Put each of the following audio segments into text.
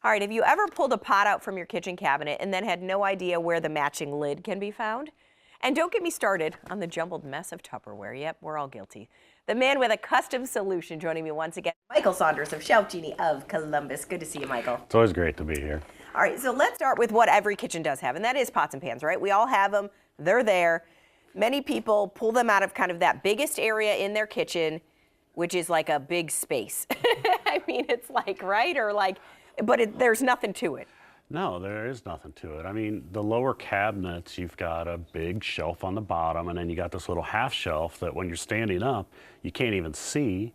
All right, have you ever pulled a pot out from your kitchen cabinet and then had no idea where the matching lid can be found? And don't get me started on the jumbled mess of Tupperware. Yep, we're all guilty. The man with a custom solution joining me once again, Michael Saunders of ShelfGenie of Columbus. Good to see you, Michael. It's always great to be here. All right, so let's start with what every kitchen does have, and that is pots and pans, right? We all have them. They're there. Many people pull them out of kind of that biggest area in their kitchen, which is like a big space. I mean, it's like, right? Or like, but there's nothing to it. No, there is nothing to it. I mean, the lower cabinets, you've got a big shelf on the bottom, and then you got this little half shelf that when you're standing up, you can't even see.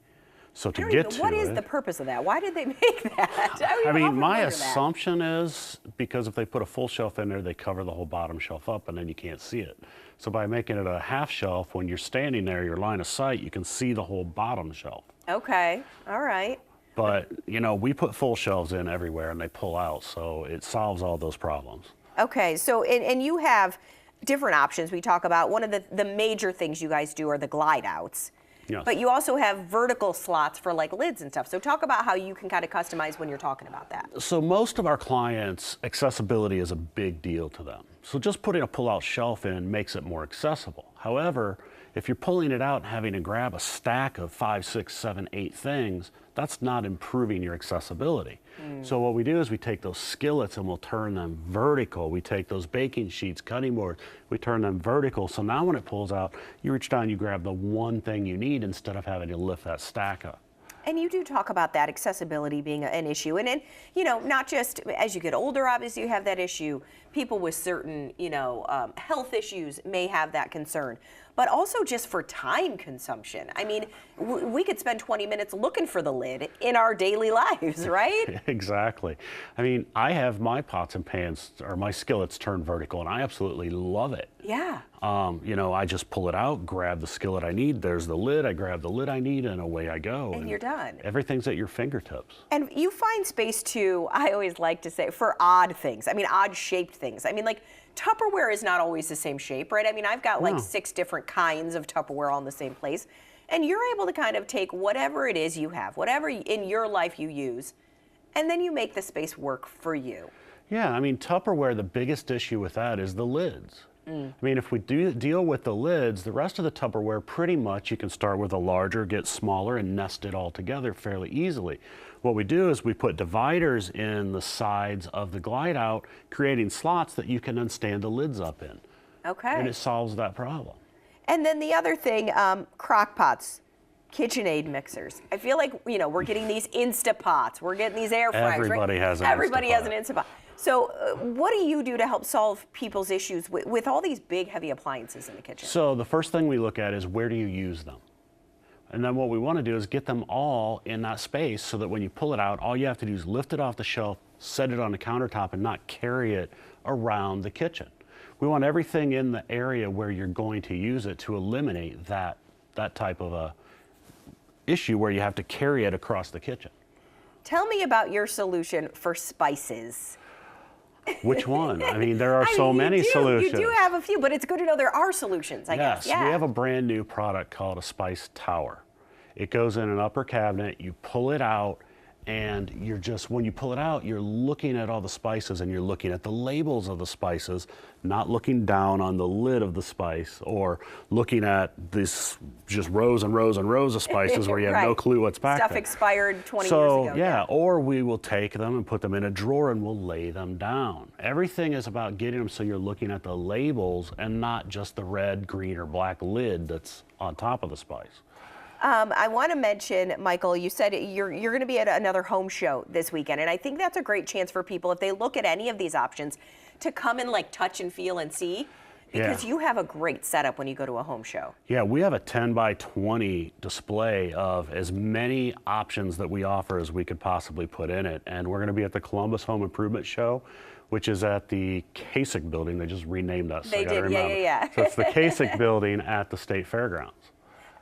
So to get to it. What is the purpose of that? Why did they make that? I mean, my assumption is because if they put a full shelf in there, they cover the whole bottom shelf up and then you can't see it. So by making it a half shelf, when you're standing there, your line of sight, you can see the whole bottom shelf. Okay, all right. But, you know, we put full shelves in everywhere and they pull out, so it solves all those problems. Okay, so, and you have different options we talk about. One of the major things you guys do are the glide outs. Yes. But you also have vertical slots for like lids and stuff. So talk about how you can kind of customize when you're talking about that. So most of our clients, accessibility is a big deal to them. So just putting a pull-out shelf in makes it more accessible. However, if you're pulling it out and having to grab a stack of 5, 6, 7, 8 things, that's not improving your accessibility. So what we do is we take those skillets and we'll turn them vertical. We take those baking sheets, cutting boards, we turn them vertical. So now when it pulls out, you reach down, you grab the one thing you need instead of having to lift that stack up. And you do talk about that accessibility being an issue. And you know, not just as you get older, obviously you have that issue. People with certain, you know, health issues may have that concern. But also just for time consumption. I mean, we could spend 20 minutes looking for the lid in our daily lives, right? Exactly. I mean, I have my pots and pans, or my skillets turned vertical, and I absolutely love it. Yeah. You know, I just pull it out, grab the skillet I need, there's the lid, I grab the lid I need, and away I go. And you're done. Everything's at your fingertips. And you find space too, I always like to say, for odd things. I mean, odd shaped things. I mean, like, Tupperware is not always the same shape, right? I mean, I've got like 6 different kinds of Tupperware all in the same place. And you're able to kind of take whatever it is you have, whatever in your life you use, and then you make the space work for you. Yeah, I mean, Tupperware, the biggest issue with that is the lids. I mean, if we do deal with the lids, the rest of the Tupperware, pretty much you can start with a larger, get smaller, and nest it all together fairly easily. What we do is we put dividers in the sides of the glide out, creating slots that you can then stand the lids up in. Okay. And it solves that problem. And then the other thing, crock pots, KitchenAid mixers. I feel like, you know, we're getting these Instapots, we're getting these air fryers, Everybody right? has an Everybody Instapot. has an Instapot. So what do you do to help solve people's issues with all these big, heavy appliances in the kitchen? So the first thing we look at is where do you use them? And then what we want to do is get them all in that space so that when you pull it out, all you have to do is lift it off the shelf, set it on the countertop, and not carry it around the kitchen. We want everything in the area where you're going to use it to eliminate that type of a issue where you have to carry it across the kitchen. Tell me about your solution for spices. Which one? I mean, there are so many solutions. You do have a few, but it's good to know there are solutions, I guess. Yes, we have a brand new product called a Spice Tower. It goes in an upper cabinet, you pull it out, and you're just, when you pull it out, you're looking at all the spices and you're looking at the labels of the spices, not looking down on the lid of the spice or looking at this just rows and rows and rows of spices where you have no clue what's back there. Stuff expired 20 years ago. Yeah, or we will take them and put them in a drawer and we'll lay them down. Everything is about getting them so you're looking at the labels and not just the red, green, or black lid that's on top of the spice. I want to mention, Michael, you said you're going to be at another home show this weekend, and I think that's a great chance for people, if they look at any of these options, to come and like touch and feel and see, because you have a great setup when you go to a home show. Yeah, we have a 10 by 20 display of as many options that we offer as we could possibly put in it, and we're going to be at the Columbus Home Improvement Show, which is at the Kasich building. They just renamed us. They did, yeah. So it's the Kasich building at the State Fairgrounds.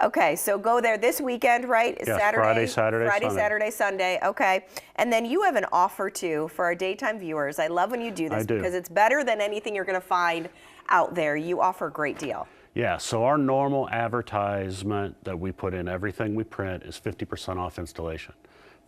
Okay, so go there this weekend, right? Yes, Friday, Saturday, Sunday. Okay. And then you have an offer too for our daytime viewers. I love when you do this because it's better than anything you're going to find out there. You offer a great deal. Yeah, so our normal advertisement that we put in everything we print is 50% off installation.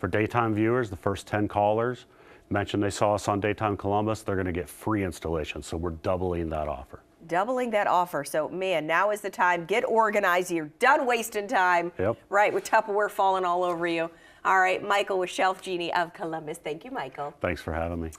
For daytime viewers, the first 10 callers mention they saw us on Daytime Columbus, they're going to get free installation. So we're doubling that offer. Doubling that offer. So, man, now is the time. Get organized. You're done wasting time. Yep. Right, with Tupperware falling all over you. All right, Michael with ShelfGenie of Columbus. Thank you, Michael. Thanks for having me.